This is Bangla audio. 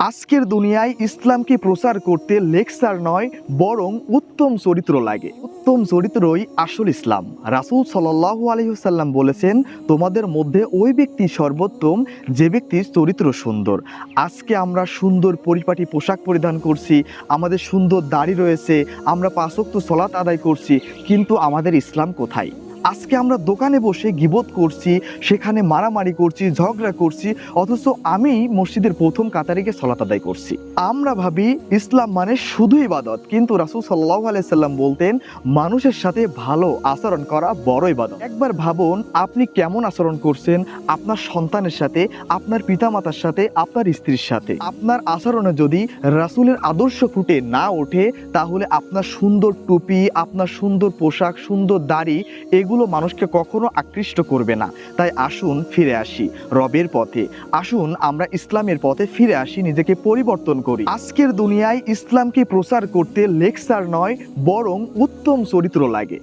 আজকের দুনিয়ায় ইসলামকে প্রচার করতে লেকচার নয়, বরং উত্তম চরিত্র লাগে। উত্তম চরিত্রই আসল ইসলাম। রাসূল সাল্লাল্লাহু আলাইহি ওয়াসাল্লাম বলেছেন, তোমাদের মধ্যে ওই ব্যক্তি সর্বোত্তম যে ব্যক্তির চরিত্র সুন্দর। আজকে আমরা সুন্দর পরিপাটি পোশাক পরিধান করছি, আমাদের সুন্দর দাড়ি রয়েছে, আমরা 5 ওয়াক্ত সালাত আদায় করছি, কিন্তু আমাদের ইসলাম কোথায়? আজকে আমরা দোকানে বসে গীবত করছি, সেখানে মারামারি করছি, ঝগড়া করছি, অথচ আমি মসজিদের প্রথম কাতারে গিয়ে সালাত আদায় করছি। আমরা ভাবি ইসলাম মানে শুধু ইবাদত, কিন্তু রাসূল সাল্লাল্লাহু আলাইহি সাল্লাম বলতেন, মানুষের সাথে ভালো আচরণ করা বড় ইবাদত। একবার ভাবুন, আপনি কেমন আচরণ করছেন আপনার সন্তানের সাথে, আপনার পিতামাতার সাথে, আপনার স্ত্রীর সাথে। আপনার আচরণে যদি রাসূলের আদর্শ ফুটে না ওঠে, তাহলে আপনার সুন্দর টুপি, আপনার সুন্দর পোশাক, সুন্দর দাড়ি, এগুলো মানুষকে কখনো আকৃষ্ট করবে না। তাই আসুন ফিরে আসি রবের পথে, আসুন আমরা ইসলামের পথে ফিরে আসি, নিজেকে পরিবর্তন করি। আজকের দুনিয়ায় ইসলামকে প্রচার করতে লেকচার নয়, বরং উত্তম চরিত্র লাগে।